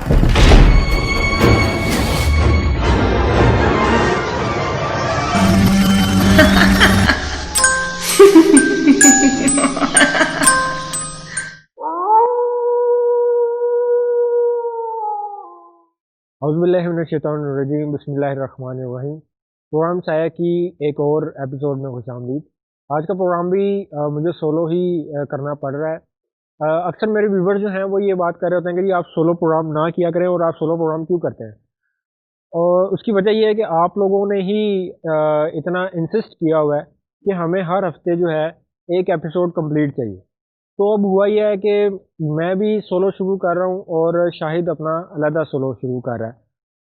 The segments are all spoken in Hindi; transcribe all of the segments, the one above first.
औज़ुबिल्लाहिमिनश्शैतानिर्रजीम बिस्मिल्लाहिर्रहमानिर्रहीम। प्रोग्राम साया की एक और एपिसोड में खुशामदीद। आज का प्रोग्राम भी मुझे सोलो ही करना पड़ रहा है। अक्सर मेरे व्यूवर्स जो हैं वो ये बात कर रहे होते हैं कि जी आप सोलो प्रोग्राम ना किया करें, और आप सोलो प्रोग्राम क्यों करते हैं। और उसकी वजह ये है कि आप लोगों ने ही इतना इंसिस्ट किया हुआ है कि हमें हर हफ्ते जो है एक एपिसोड कंप्लीट चाहिए। तो अब हुआ ये है कि मैं भी सोलो शुरू कर रहा हूँ और शाहिद अपना अलहदा सोलो शुरू कर रहा है।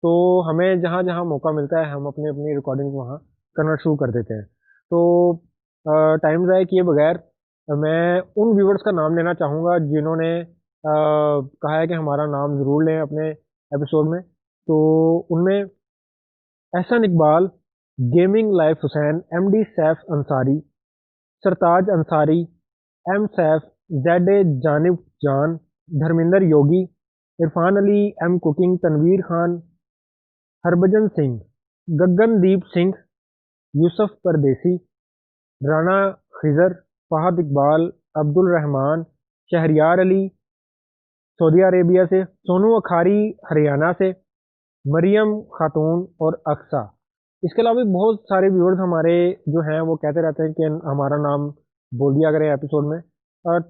तो हमें जहाँ जहाँ मौका मिलता है हम अपनी अपनी रिकॉर्डिंग वहाँ करना शुरू कर देते हैं। तो टाइम ज़ाया किए बगैर मैं उन व्यूवर्स का नाम लेना चाहूँगा जिन्होंने कहा है कि हमारा नाम ज़रूर लें अपने एपिसोड में। तो उनमें Ehsan Iqbal, gaming life Hussain, MD Saif Ansari, Sartaj Ansari, M Saif, Z A Janib Jaan, Dharmendra Yogi, Irfan Ali, M cooking, Tanveer Khan, Harbhajan Singh, Gagandeep Singh, Yusuf Pardesi, Rana Khizar, Fahad Iqbal, Abdul Rehman, Shahryar Ali Saudi Arabia से, सोनू अखारी हरियाणा से, मरियम खातून और अक्सा। इसके अलावा भी बहुत सारे व्यूअर्स हमारे जो हैं वो कहते रहते हैं कि हमारा नाम बोल दिया करें एपिसोड में। और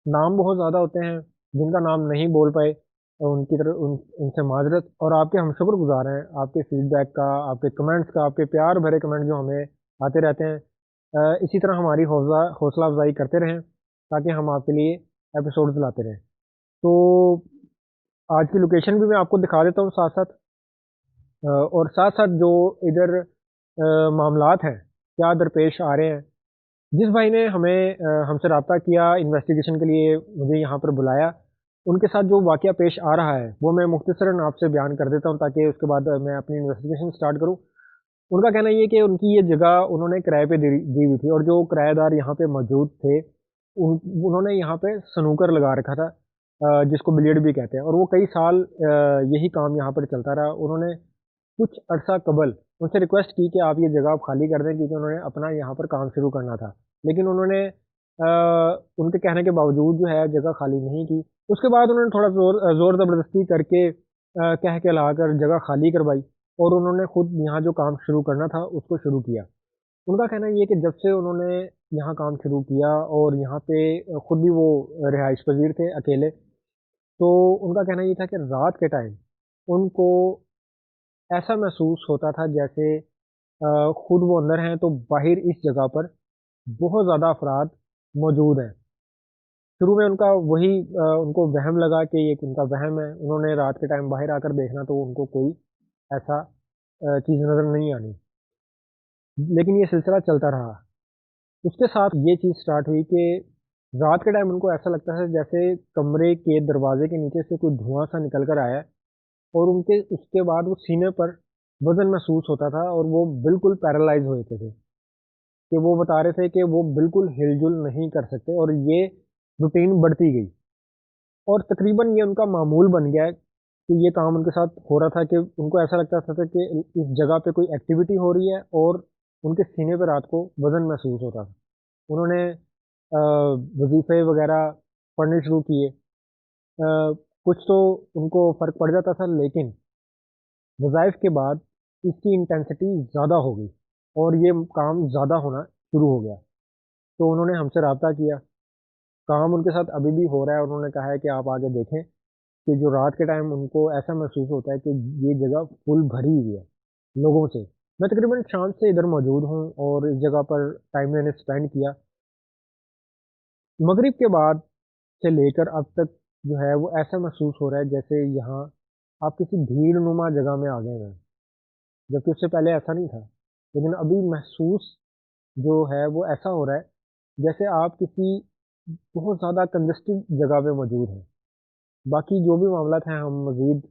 नाम बहुत ज़्यादा होते हैं जिनका नाम नहीं बोल पाए, और उनकी तरफ उनसे माजरत। और आपके हम शुक्रगुजार हैं आपके फीडबैक का, आपके कमेंट्स का, आपके प्यार भरे कमेंट जो हमें आते रहते हैं। इसी तरह हमारी हौसला अफजाई करते रहें ताकि हम आपके लिए एपिसोड्स लाते रहें। तो आज की लोकेशन भी मैं आपको दिखा देता हूँ साथ साथ। और साथ साथ जो इधर मामलात हैं क्या दरपेश आ रहे हैं। जिस भाई ने हमें हमसे रब्ता किया इन्वेस्टिगेशन के लिए, मुझे यहाँ पर बुलाया, उनके साथ जो वाक़या पेश आ रहा है वो मैं मुख्तसरन आपसे बयान कर देता हूँ ताकि उसके बाद मैं अपनी इन्वेस्टिगेशन स्टार्ट करूँ। उनका कहना ये है कि उनकी ये जगह उन्होंने किराए पे दी हुई थी, और जो किराएदार यहाँ पे मौजूद थे उन्होंने यहाँ पे स्नूकर लगा रखा था, जिसको बिलियर्ड भी कहते हैं, और वो कई साल यही काम यहाँ पर चलता रहा। उन्होंने कुछ अरसा कबल उनसे रिक्वेस्ट की कि आप ये जगह आप खाली कर दें, क्योंकि उन्होंने अपना यहाँ पर काम शुरू करना था। लेकिन उन्होंने उनके कहने के बावजूद जो है जगह खाली नहीं की। उसके बाद उन्होंने थोड़ा ज़ोर ज़बरदस्ती करके कह के ला कर जगह खाली करवाई, और उन्होंने खुद यहाँ जो काम शुरू करना था उसको शुरू किया। उनका कहना ये है कि जब से उन्होंने यहाँ काम शुरू किया, और यहाँ पे खुद भी वो रिहाइश पजीर थे अकेले, तो उनका कहना ये था कि रात के टाइम उनको ऐसा महसूस होता था जैसे खुद वो अंदर हैं तो बाहर इस जगह पर बहुत ज़्यादा अफराद मौजूद हैं। शुरू में उनका वही उनको वहम लगा कि ये उनका वहम है। उन्होंने रात के टाइम बाहर आकर देखना तो उनको कोई ऐसा चीज़ नज़र नहीं आनी। लेकिन ये सिलसिला चलता रहा। उसके साथ ये चीज़ स्टार्ट हुई कि रात के टाइम उनको ऐसा लगता है जैसे कमरे के दरवाजे के नीचे से कोई धुआं सा निकल कर आया है, और उनके उसके बाद वो सीने पर वज़न महसूस होता था, और वो बिल्कुल पैरालाइज़ हो जाते थे कि वो बता रहे थे कि वो बिल्कुल हिल-जुल नहीं कर सकते, और ये रूटीन बढ़ती गई। और तकरीबन ये उनका मामूल बन गया है कि ये काम उनके साथ हो रहा था कि उनको ऐसा लगता था कि इस जगह पे कोई एक्टिविटी हो रही है, और उनके सीने पे रात को वज़न महसूस होता था। उन्होंने वज़ीफ़े वग़ैरह पढ़ने शुरू किए। कुछ तो उनको फ़र्क पड़ जाता था, लेकिन वज़ाइफ़ के बाद इसकी इंटेंसिटी ज़्यादा हो गई, और ये काम ज़्यादा होना शुरू हो गया। तो उन्होंने हमसे राब्ता किया। काम उनके साथ अभी भी हो रहा है। उन्होंने कहा है कि आप आगे देखें कि जो रात के टाइम उनको ऐसा महसूस होता है कि ये जगह फुल भरी हुई है लोगों से। मैं तकरीबन शाम से इधर मौजूद हूँ और इस जगह पर टाइम मैंने स्पेंड किया। मगरिब के बाद से लेकर अब तक जो है वो ऐसा महसूस हो रहा है जैसे यहाँ आप किसी भीड़ नुमा जगह में आ गए हैं, जबकि उससे पहले ऐसा नहीं था। लेकिन अभी महसूस जो है वो ऐसा हो रहा है जैसे आप किसी बहुत ज़्यादा कंजस्टेड जगह पे मौजूद हैं। बाकी जो भी मामला हैं हम मज़ीद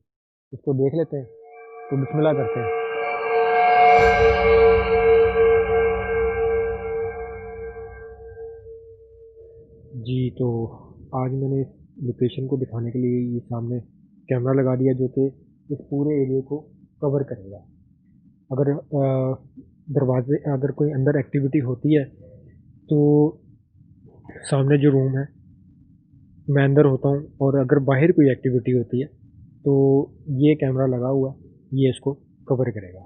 इसको देख लेते हैं। तो बिस्मिल्लाह करते हैं। जी, तो आज मैंने इस लोकेशन को दिखाने के लिए ये सामने कैमरा लगा दिया जो कि इस पूरे एरिया को कवर करेगा। अगर दरवाजे अगर कोई अंदर एक्टिविटी होती है तो सामने जो रूम है मैं अंदर होता हूँ, और अगर बाहर कोई एक्टिविटी होती है तो ये कैमरा लगा हुआ है, ये इसको कवर करेगा।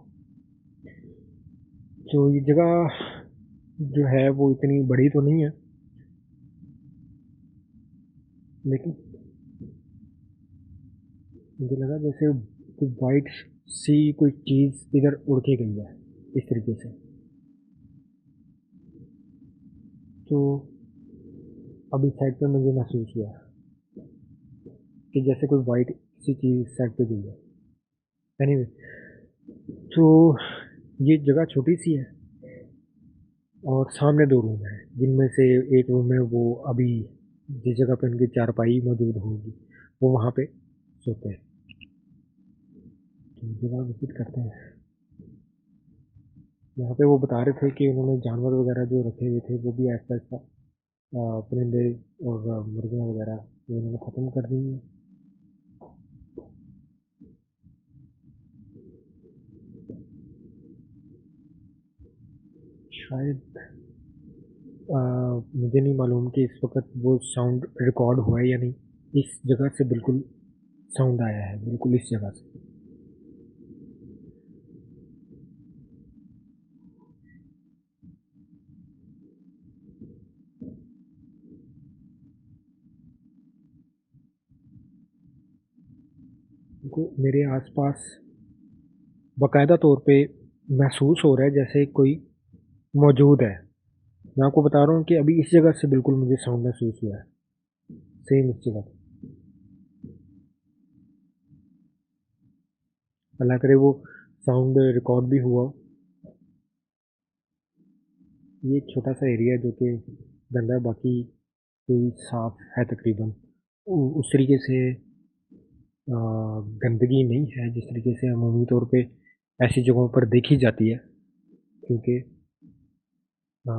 तो ये जगह जो है वो इतनी बड़ी तो नहीं है, लेकिन मुझे लगा जैसे कोई वाइट सी कोई चीज़ इधर उड़ के गई है इस तरीके से। तो अब इस साइड पे मुझे महसूस हुआ कि जैसे कोई वाइट सी चीज़ साइड पे गई है। एनीवे, तो ये जगह छोटी सी है और सामने दो रूम हैं, जिनमें से एक रूम में वो अभी जिस जगह पे उनकी चारपाई मौजूद होगी वो वहाँ पे सोते हैं। तो जगह विजिट करते हैं। यहाँ पे वो बता रहे थे कि उन्होंने जानवर वगैरह जो रखे हुए थे वो भी ऐसा ऐसा परिंदे और मुर्गियाँ वगैरह ये उन्होंने ख़त्म कर दी हैं। शायद मुझे नहीं मालूम कि इस वक्त वो साउंड रिकॉर्ड हुआ है या नहीं। इस जगह से बिल्कुल साउंड आया है, बिल्कुल इस जगह से। तो मेरे आसपास बाकायदा तौर पे महसूस हो रहा है जैसे कोई मौजूद है। मैं आपको बता रहा हूँ कि अभी इस जगह से बिल्कुल मुझे साउंड महसूस हुआ है, सेम इस जगह पे। अल्लाह करे वो साउंड रिकॉर्ड भी हुआ। ये एक छोटा सा एरिया है जो कि गंदा है, बाकी कोई साफ है तकरीबन। उस तरीके से गंदगी नहीं है जिस तरीके से अमूमी तौर पे ऐसी जगहों पर देखी जाती है, क्योंकि आ,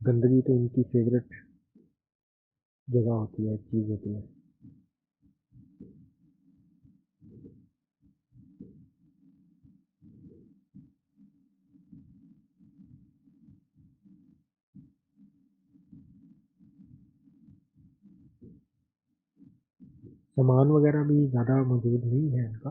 गंदगी तो इनकी फेवरेट जगह होती है, चीज़ होती है। सामान वगैरह भी ज़्यादा मौजूद नहीं है इनका।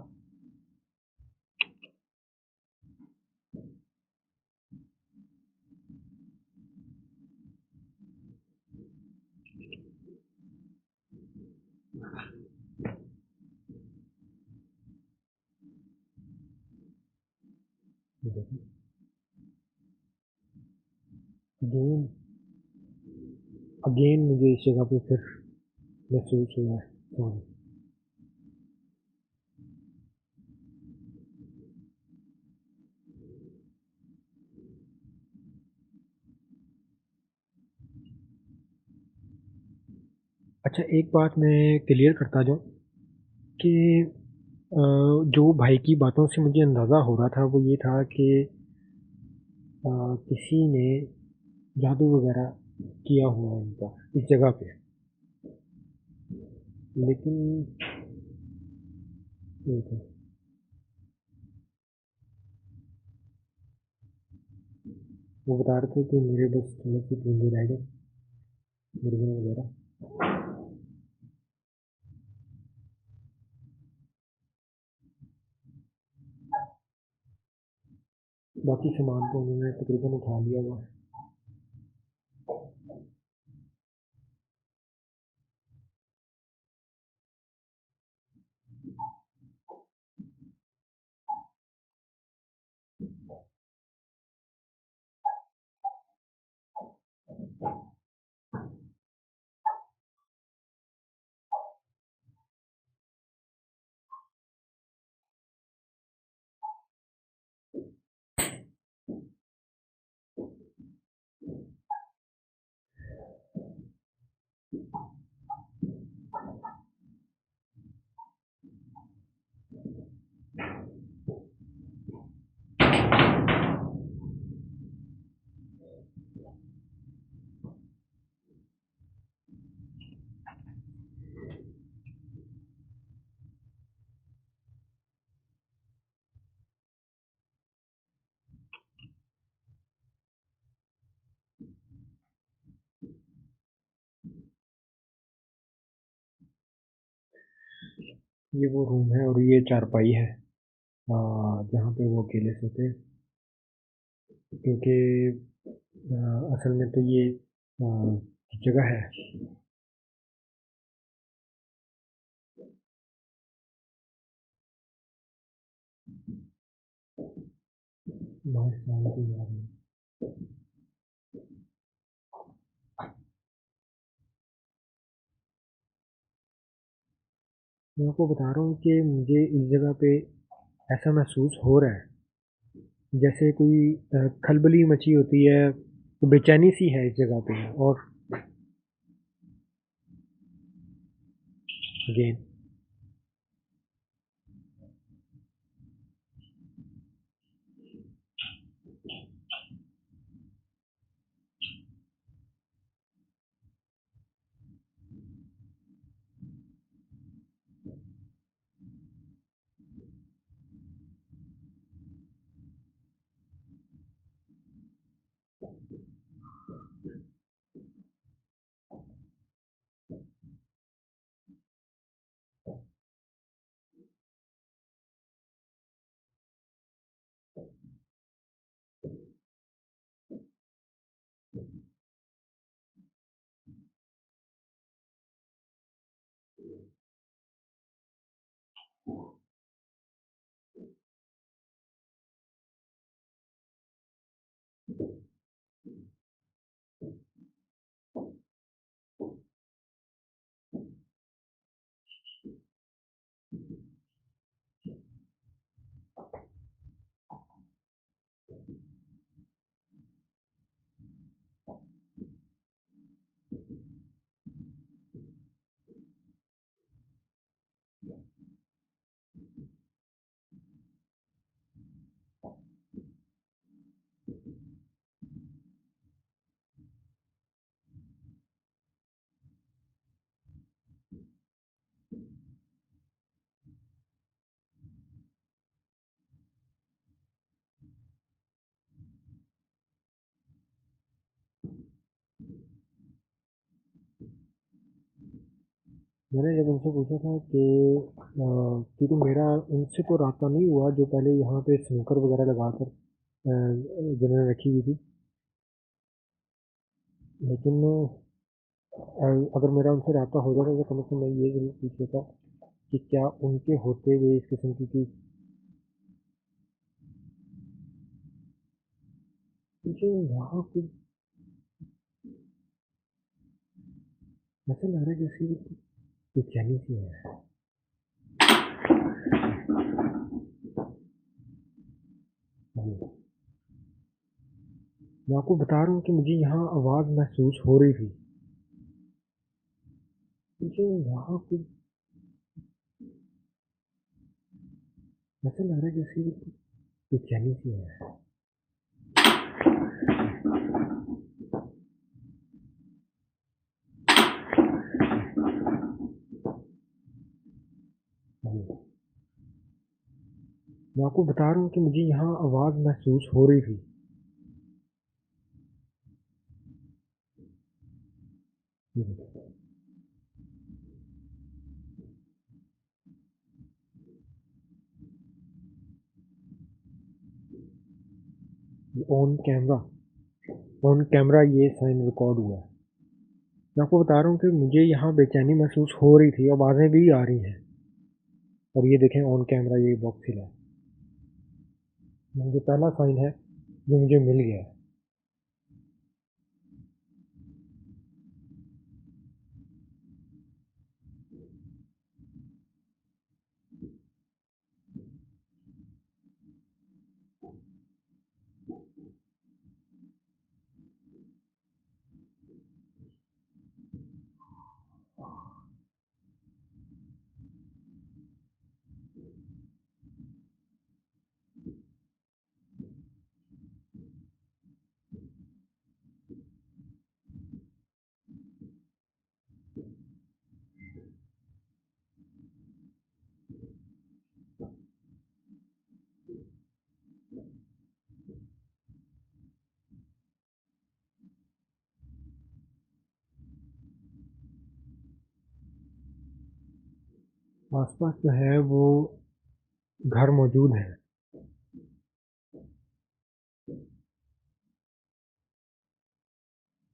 अगेन अगेन मुझे इस जगह पे फिर महसूस हुआ है। हाँ। अच्छा, एक बात मैं क्लियर करता जाऊँ कि जो भाई की बातों से मुझे अंदाज़ा हो रहा था वो ये था कि किसी ने जादू वगैरह किया हुआ है इनका इस जगह पे। लेकिन ठीक है, वो बता रहे थे कि मेरे बस थोड़े से परिंदे रह गए, मुर्गियाँ वगैरह। बाकी सामान तो उन्होंने तकरीबन उठा लिया हुआ है। ये वो रूम है और ये चारपाई है जहाँ पे वो अकेले सोते हैं, क्योंकि असल में तो ये जगह है। बहुत शांति आ रही है। मैं आपको बता रहा हूँ कि मुझे इस जगह पे ऐसा महसूस हो रहा है जैसे कोई खलबली मची होती है, तो बेचैनी सी है इस जगह पे। और अगेन मैंने जब उनसे पूछा था कि क्योंकि मेरा उनसे तो रास्ता नहीं हुआ जो पहले यहाँ पे स्नूकर वगैरह लगाकर जिन्होंने रखी हुई थी, लेकिन अगर मेरा उनसे रब्ता हो जाता तो कम से कम मैं ये ज़रूर पूछ लेता कि क्या उनके होते हुए इस किस्म की चीज़ मुझे यहाँ कुछ ऐसा लग रहा है जैसे बेचैनी सी है। जी। मैं आपको बता रहा हूँ कि मुझे यहाँ आवाज़ महसूस हो रही थी। मुझे यहाँ कुछ ऐसा लग रहा है जैसे बेचैनी सी है। जी। मैं आपको बता रहा हूँ कि मुझे यहाँ आवाज़ महसूस हो रही थी। जी। ऑन कैमरा ये साइन रिकॉर्ड हुआ है। मैं आपको बता रहा हूँ कि मुझे यहाँ बेचैनी महसूस हो रही थी, आवाज़ें भी आ रही हैं। और ये देखें ऑन कैमरा ये बॉक्स हिला है। मुझे पहला साइन है जो मुझे मिल गया है। आसपास जो है वो घर मौजूद है,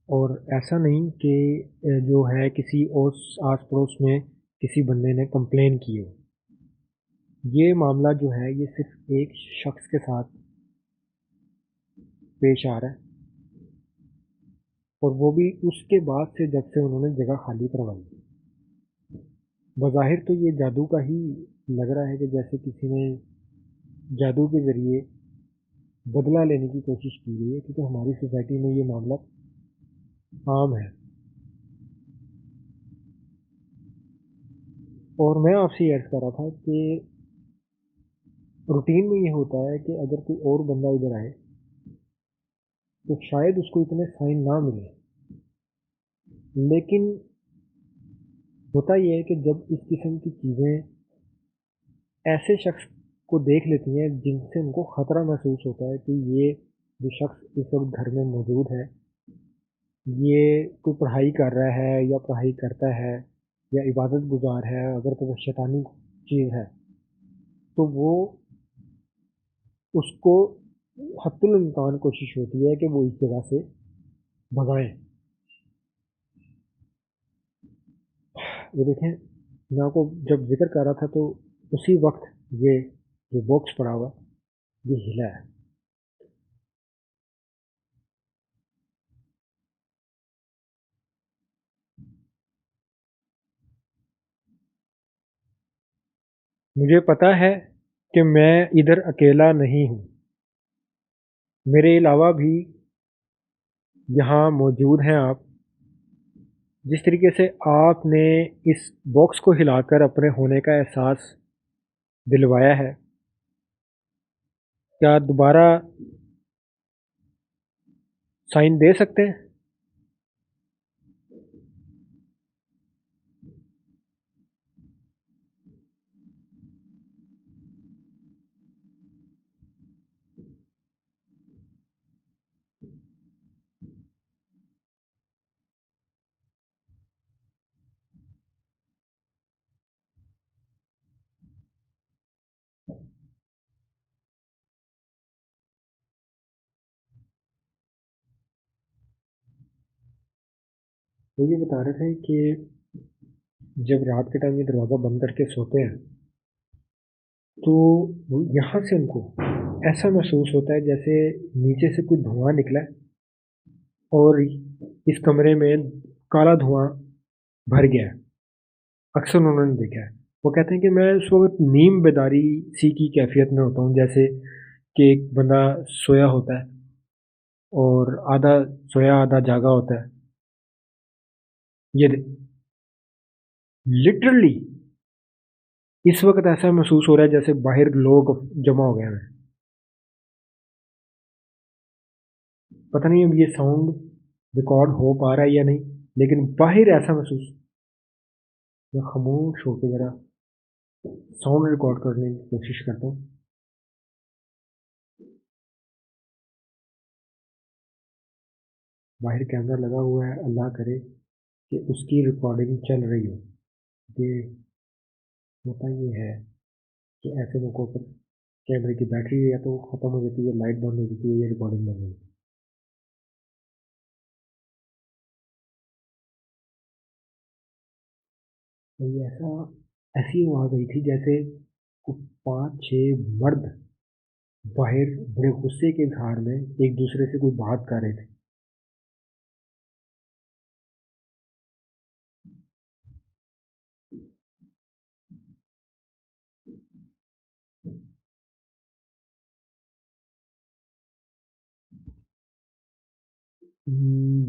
और ऐसा नहीं कि जो है किसी और आस पड़ोस में किसी बंदे ने कंप्लेन की हो। ये मामला जो है ये सिर्फ एक शख्स के साथ पेश आ रहा है, और वो भी उसके बाद से जब से उन्होंने जगह खाली करवाई। बज़ाहिर तो ये जादू का ही लग रहा है कि जैसे किसी ने जादू के ज़रिए बदला लेने की कोशिश की गई है, क्योंकि हमारी सोसाइटी में ये मामला आम है। और मैं आपसे ये अर्ज़ कर रहा था कि रूटीन में ये होता है कि अगर कोई और बंदा इधर आए तो शायद उसको इतने साइन ना मिले, लेकिन होता ये है कि जब इस किस्म की चीज़ें ऐसे शख्स को देख लेती हैं जिनसे उनको ख़तरा महसूस होता है कि ये जो शख्स इस वक्त घर में मौजूद है, ये कोई पढ़ाई कर रहा है या पढ़ाई करता है या इबादत गुजार है, अगर तो वो शैतानी चीज़ है तो वो उसको हत्तुल इम्कान कोशिश होती है कि वो इस जगह से भगाएं। ये देखें, मैं आपको जब जिक्र कर रहा था तो उसी वक्त ये जो बॉक्स पड़ा हुआ ये हिला है। मुझे पता है कि मैं इधर अकेला नहीं हूँ, मेरे अलावा भी यहाँ मौजूद हैं आप। जिस तरीके से आपने इस बॉक्स को हिलाकर अपने होने का एहसास दिलवाया है, क्या दोबारा साइन दे सकते हैं? वो ये बता रहे थे कि जब रात के टाइम ये दरवाज़ा बंद करके सोते हैं तो यहाँ से उनको ऐसा महसूस होता है जैसे नीचे से कोई धुआं निकला है और इस कमरे में काला धुआं भर गया है। अक्सर उन्होंने देखा है। वो कहते हैं कि मैं उस वक्त नीम बेदारी सी की कैफियत में होता हूँ, जैसे कि एक बंदा सोया होता है और आधा सोया आधा जागा होता है। ये लिटरली इस वक्त ऐसा महसूस हो रहा है जैसे बाहर लोग जमा हो गए हैं। पता नहीं अब ये साउंड रिकॉर्ड हो पा रहा है या नहीं, लेकिन बाहर ऐसा महसूस। मैं खामोश होकर जरा साउंड रिकॉर्ड करने की कोशिश करता हूँ। बाहर कैमरा लगा हुआ है, अल्लाह करे कि उसकी रिकॉर्डिंग चल रही हो। ये होता ये है कि ऐसे मौक़ों पर कैमरे की बैटरी या तो ख़त्म हो जाती है, लाइट बंद हो जाती है, या रिकॉर्डिंग बंद हो जाती है। तो ये ऐसी आवाज़ आई थी जैसे कुछ 5-6 मर्द बाहर बड़े गुस्से के इज़हार में एक दूसरे से कोई बात कर रहे थे।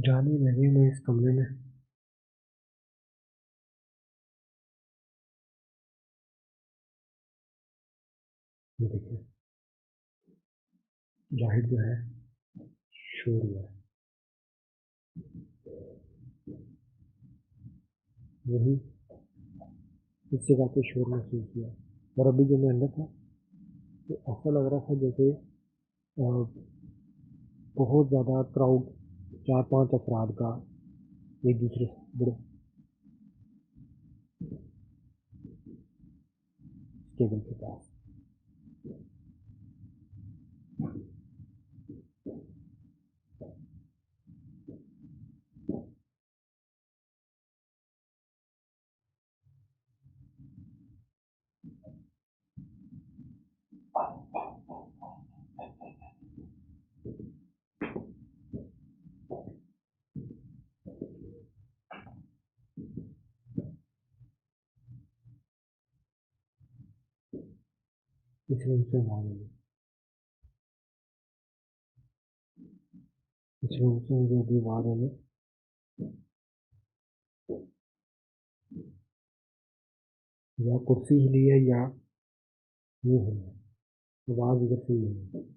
जाने लगे मैं इस कमरे में। ये देखिए, जाहिर जो है शोर हुआ है, वही इस जगह पे शोर महसूस हुआ। और अभी जो मैं अंदर था तो ऐसा लग रहा था जैसे बहुत ज़्यादा क्राउड, 4-5 अफराद का एक दूसरे से बड़े। केबल के पास। इस रूम से बाहर आइए। इस रूम से मुझे अभी बाहर आइए। या कुर्सी हिली है या ये हिली है, आवाज़ इधर से ही है।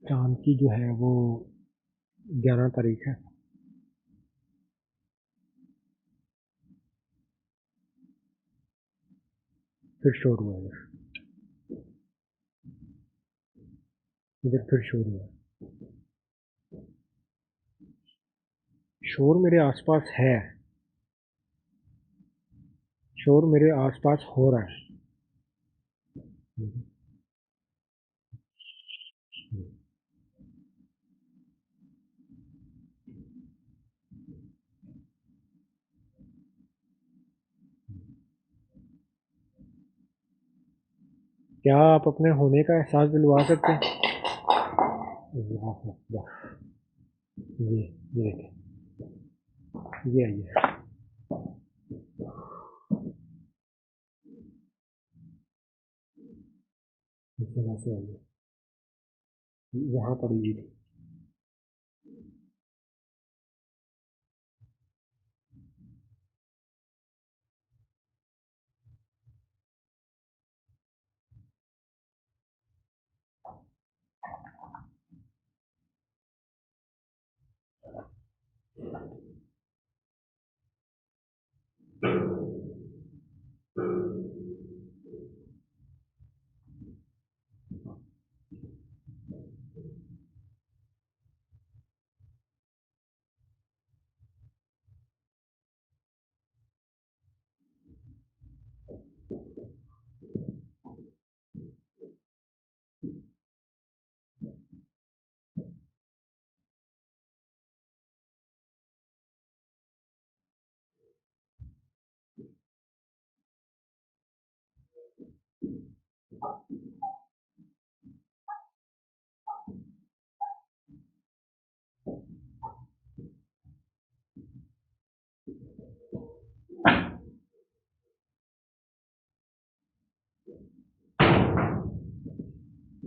चाँद की जो है वो 11 तारीख है। फिर शोर हुआ इधर फिर शोर हुआ। शोर मेरे आसपास है, शोर मेरे आसपास हो रहा है। क्या आप अपने होने का एहसास दिलवा सकते हैं? अल्लाह अकबर। ये देखें, ये आइए, इस जगह से आइए, यहाँ पड़ी हुई थी।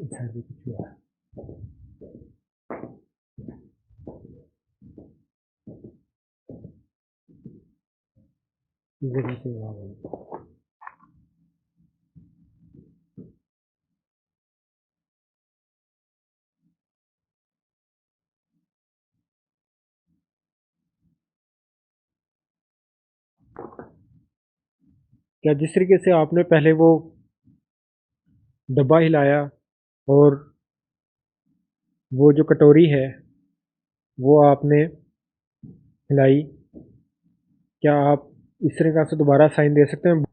इधर भी कुछ हुआ है। इस जगह से वहाँ गई। क्या जिस तरीके से आपने पहले वो डब्बा हिलाया और वो जो कटोरी है वो आपने हिलाई, क्या आप इस तरीके से दोबारा साइन दे सकते हैं?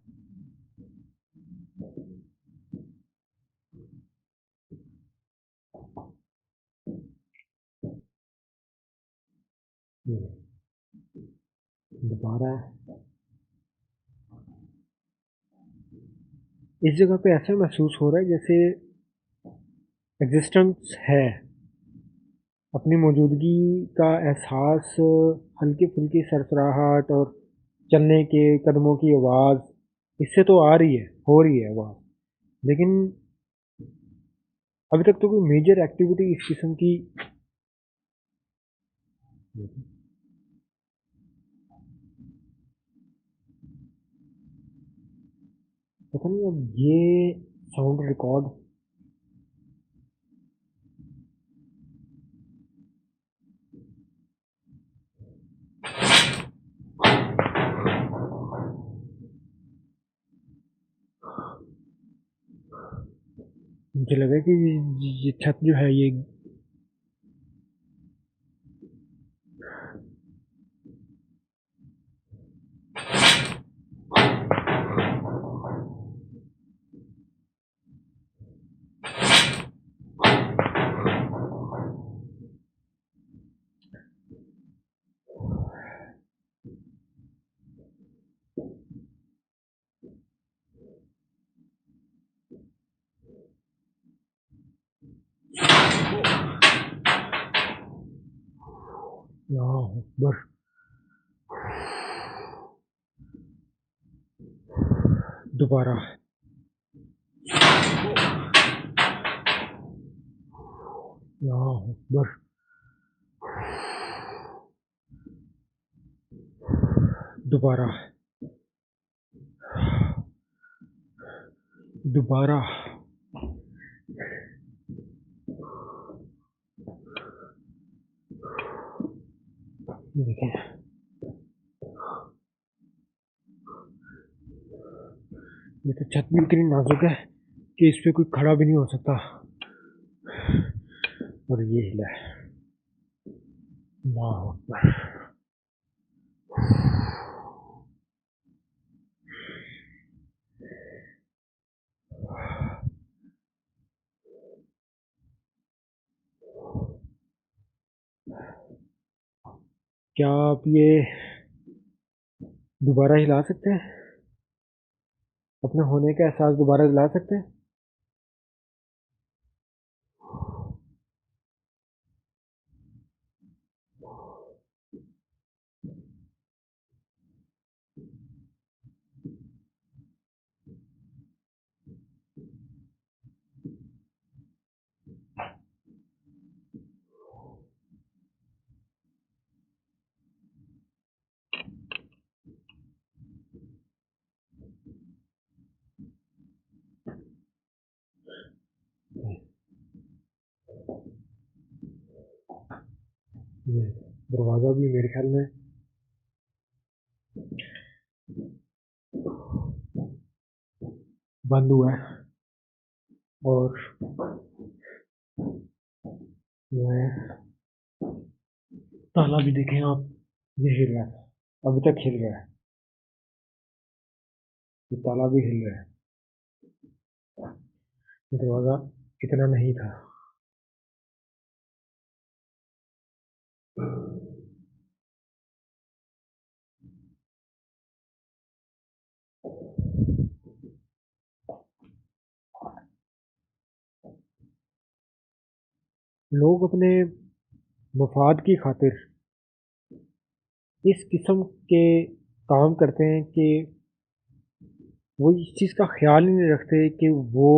दोबारा इस जगह पे ऐसा महसूस हो रहा है जैसे एग्जिस्टेंस है। अपनी मौजूदगी का एहसास हल्की फुल्की सरसराहट और चलने के कदमों की आवाज़ इससे तो आ रही है, हो रही है आवाज़। लेकिन अभी तक तो कोई मेजर एक्टिविटी इस किस्म की पता नहीं। अब ये साउंड रिकॉर्ड मुझे लगा कि ये छत जो है ये अल्लाह अकबर। दोबारा अल्लाह अकबर। दोबारा दोबारा ये देखें, ये तो छत भी इतनी नाजुक है कि इस पे कोई खड़ा भी नहीं हो सकता। और ये हिला है। अल्लाह अकबर। क्या आप ये दोबारा हिला सकते हैं? अपने होने का एहसास दोबारा दिला सकते हैं? ये दरवाज़ा भी मेरे ख्याल में बंद हुआ है। और जो है ताला भी देखें आप, ये हिल रहा है, अभी तक हिल रहा है। ये ताला भी हिल रहा है। ये दरवाज़ा इतना नहीं था। लोग अपने मफाद की खातिर इस किस्म के काम करते हैं कि वो इस चीज़ का ख्याल ही नहीं रखते कि वो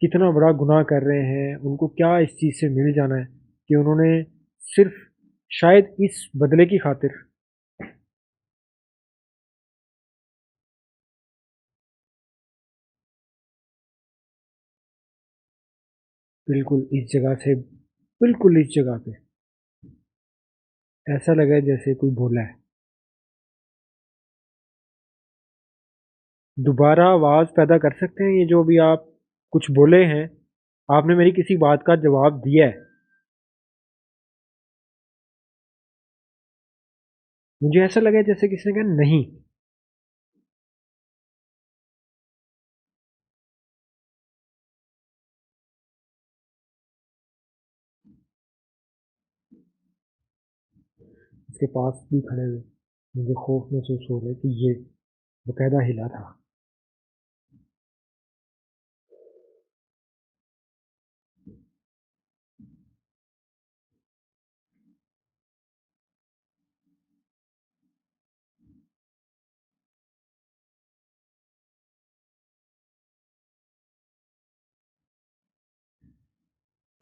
कितना बड़ा गुनाह कर रहे हैं। उनको क्या इस चीज़ से मिल जाना है कि उन्होंने सिर्फ शायद इस बदले की खातिर बिल्कुल इस जगह से, बिल्कुल इस जगह पे ऐसा लगा जैसे कोई बोला है। दोबारा आवाज़ पैदा कर सकते हैं? ये जो भी आप कुछ बोले हैं, आपने मेरी किसी बात का जवाब दिया है। मुझे ऐसा लगा जैसे किसी ने कहा नहीं। इसके पास भी खड़े हुए मुझे खौफ महसूस हो रहा है कि ये बकायदा हिला था।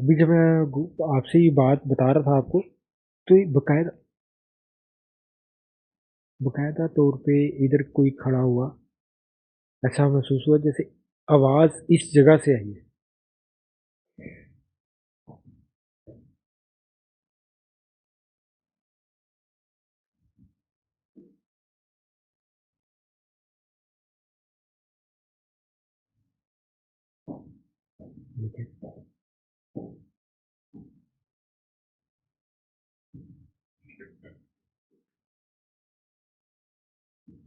अभी जब मैं आपसे ये बात बता रहा था आपको, तो ये बकायदा तौर पे इधर कोई खड़ा हुआ, ऐसा महसूस हुआ जैसे आवाज़ इस जगह से आई है। ठीक है।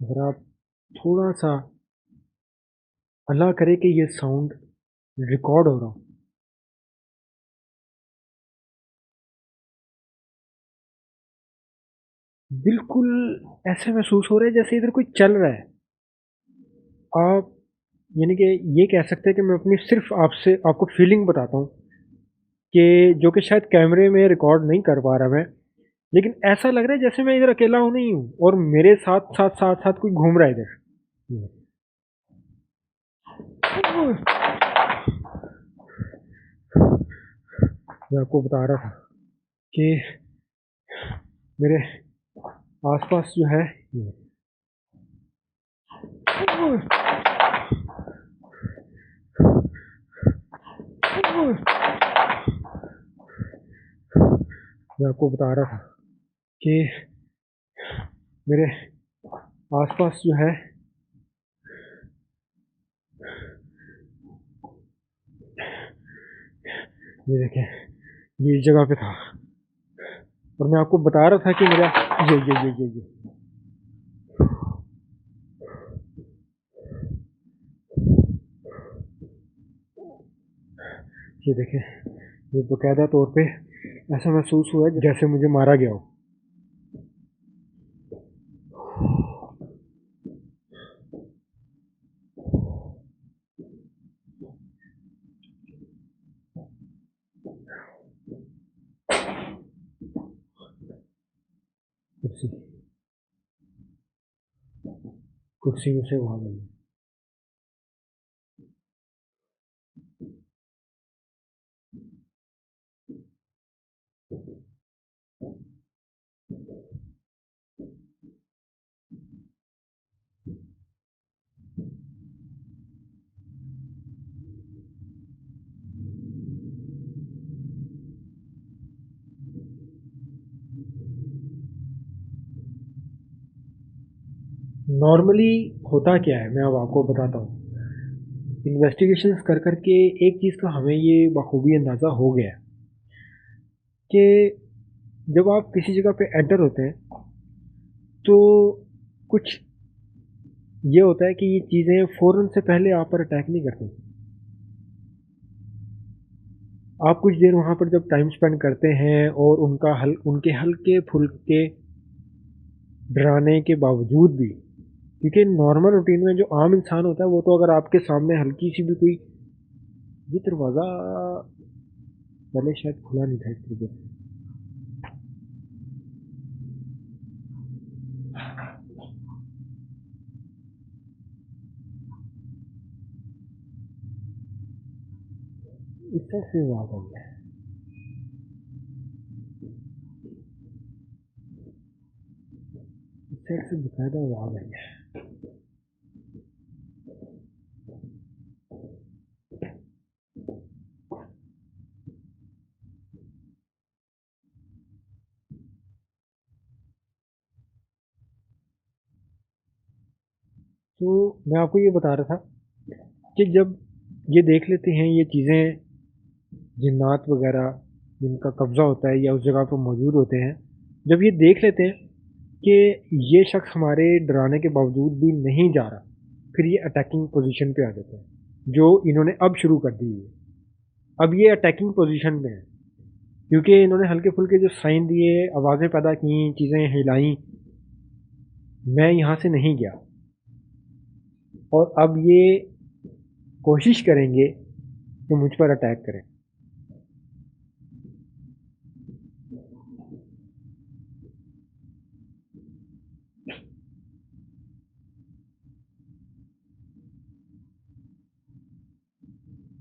अगर आप थोड़ा-सा अल्लाह करे कि ये साउंड रिकॉर्ड हो रहा हो, बिल्कुल ऐसे महसूस हो रहा है जैसे इधर कोई चल रहा है। आप यानी कि ये कह सकते हैं कि मैं अपनी सिर्फ़ आपसे आपको फ़ीलिंग बताता हूँ कि जो कि शायद कैमरे में रिकॉर्ड नहीं कर पा रहा मैं, लेकिन ऐसा लग रहा है जैसे मैं इधर अकेला हूँ नहीं हूँ और मेरे साथ कोई घूम रहा है इधर। मैं आपको बता रहा था कि मेरे आस-पास जो है मैं आपको बता रहा था कि मेरे आस-पास जो है ये देखें, ये इस जगह पे था और मैं आपको बता रहा था कि मेरा ये ये देखें, ये बाकायदा तौर पे ऐसा महसूस हुआ है जैसे मुझे मारा गया हो। कुर्सी कुर्सी में से वहाँ गई। नॉर्मली होता क्या है मैं अब आपको बताता हूँ। इन्वेस्टिगेशंस कर कर के एक चीज़ का हमें ये बखूबी अंदाज़ा हो गया है कि जब आप किसी जगह पे एंटर होते हैं तो कुछ ये होता है कि ये चीज़ें फ़ौरन से पहले आप पर अटैक नहीं करती। आप कुछ देर वहाँ पर जब टाइम स्पेंड करते हैं और उनके हल्के-फुल्के डराने के बावजूद भी, क्योंकि नॉर्मल रूटीन में जो आम इंसान होता है वो तो अगर आपके सामने हल्की-सी भी कोई ये दरवाज़ा पहले शायद खुला नहीं था इस तरीके से। इस साइड से आवाज़ आई है। इस साइड से बकायदा आवाज़ आई है। तो मैं आपको ये बता रहा था कि जब ये देख लेते हैं ये चीज़ें जिन्नात वगैरह जिनका कब्ज़ा होता है या उस जगह पर मौजूद होते हैं, जब ये देख लेते हैं कि ये शख्स हमारे डराने के बावजूद भी नहीं जा रहा, फिर ये अटैकिंग पोजीशन पे आ जाते हैं, जो इन्होंने अब शुरू कर दी है। अब ये अटैकिंग पोजीशन में है, क्योंकि इन्होंने हल्के-फुल्के जो साइन दिए, आवाज़ें पैदा की, चीज़ें हिलाई, मैं यहाँ से नहीं गया और अब ये कोशिश करेंगे कि मुझ पर अटैक करें।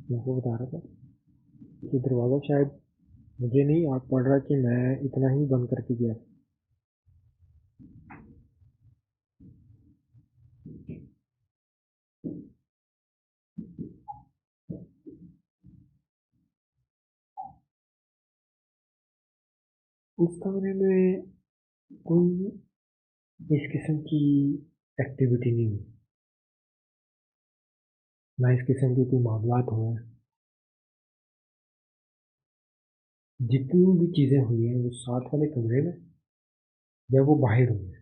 मैं आपको बता रहा था ये दरवाज़ा शायद मुझे नहीं याद पड़ रहा कि मैं इतना ही बंद करके गया। इस कमरे में कोई इस किस्म की एक्टिविटी नहीं हुई, ना इस किस्म के कोई मामलात हुए हैं। जितनी भी चीज़ें हुई हैं वो साथ वाले कमरे में या वो बाहर हुई हैं।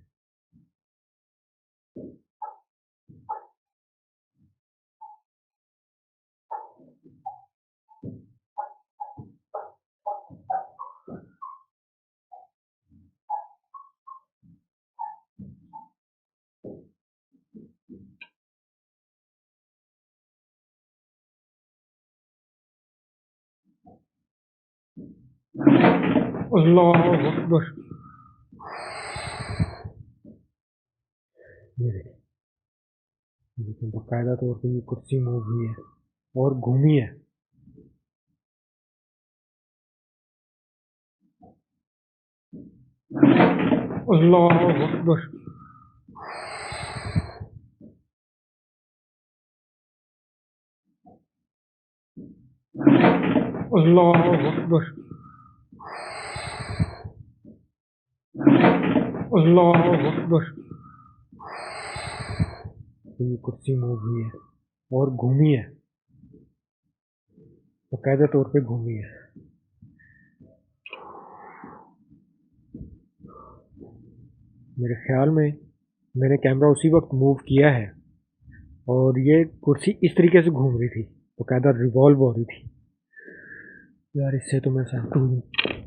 अल्लाह अकबर। ये देखिए, लेकिन बाकायदा तौर पे ये कुर्सी मूव हुई है और घूमी है। अल्लाह अकबर। अल्लाह अकबर। अल्लाह अकबर। ये कुर्सी मूव हुई है और घूमी है, बाकायदा तौर पे घूमी है। मेरे ख्याल में मैंने कैमरा उसी वक्त मूव किया है और ये कुर्सी इस तरीके से घूम रही थी, बाकायदा रिवॉल्व हो रही थी। यार इससे तो मैं सहमत हूँ,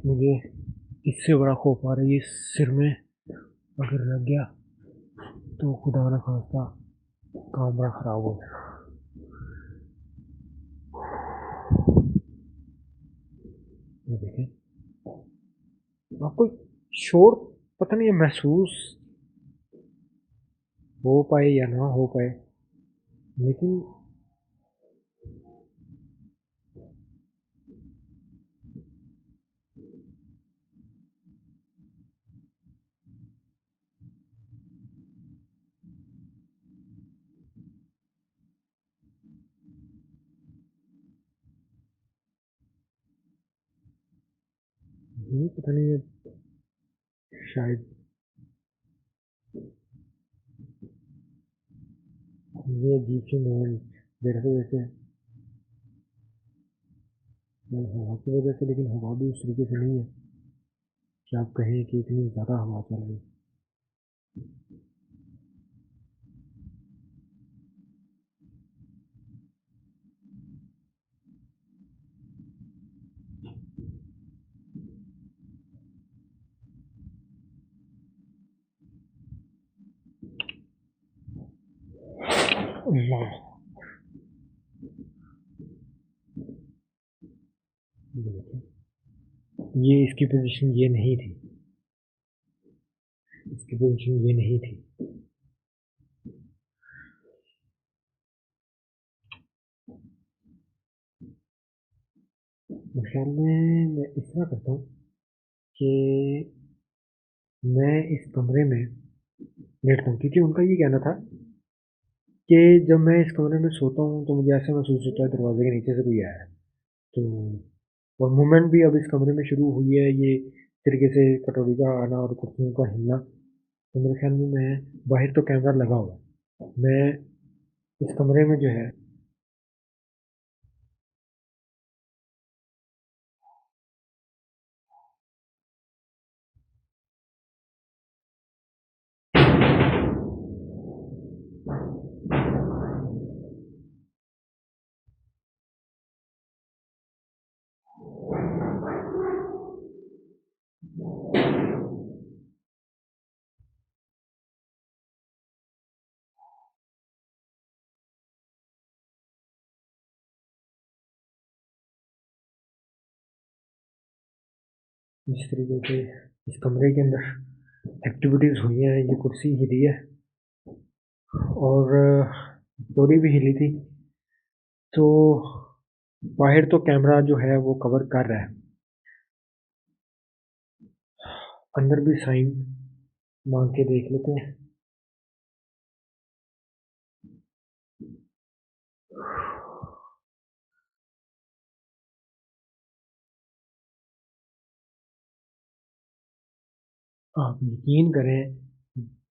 मुझे इससे बड़ा खौफ आ रहा है। ये सिर में अगर लग गया तो खुदा ना खास्ता काम बड़ा ख़राब हो गया। ये देखें, आपको शोर पता नहीं है महसूस हो पाए या ना हो पाए, लेकिन ये पता नहीं है, शायद ये अजीब सी मूवमेंट जैसे जैसे हवा की वजह से, लेकिन हवा भी उस तरीके से नहीं है कि आप कहें कि इतनी ज़्यादा हवा चल रही है। अल्लाह, ये देखें, ये इसकी पोजीशन ये नहीं थी, इसकी पोजीशन ये नहीं थी। मेरे ख्याल में मैं इस तरह करता हूँ कि मैं इस कमरे में लेटता हूँ, क्योंकि उनका ये कहना था कि जब मैं इस कमरे में सोता हूँ तो मुझे ऐसा महसूस होता है दरवाजे के नीचे से कोई आया है। तो और मूवमेंट भी अब इस कमरे में शुरू हुई है, ये तरीके से कटोरी का आना और कुर्सियों का हिलना। तो मेरे ख्याल में मैं बाहर तो कैमरा लगा हुआ है, मैं इस कमरे में जो है जिस तरीके से इस कमरे के अंदर एक्टिविटीज़ हुई हैं, ये कुर्सी हिली है और डोरी भी हिली थी। तो बाहर तो कैमरा जो है वो कवर कर रहा है, अंदर भी साइन मांग के देख लेते हैं। आप यकीन करें,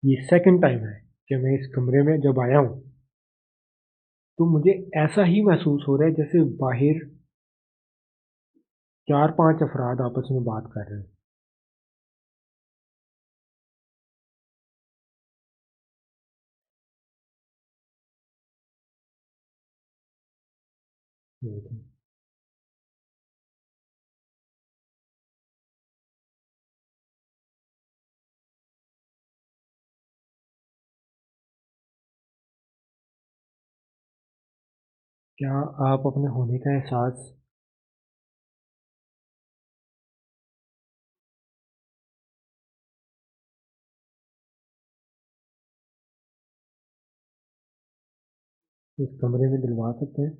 ये सेकंड टाइम है कि मैं इस कमरे में जब आया हूँ, तो मुझे ऐसा ही महसूस हो रहा है जैसे बाहर 4-5 अफराद आपस में बात कर रहे हैं। देखिए, क्या आप अपने होने का एहसास इस कमरे में दिलवा सकते हैं?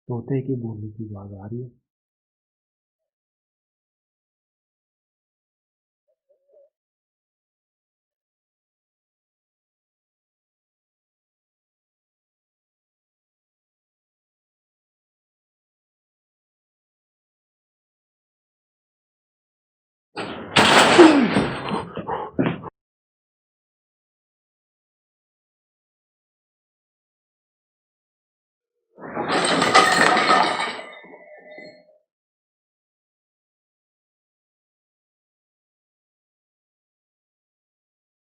तोते की बोलने की आवाज़ आ रही है।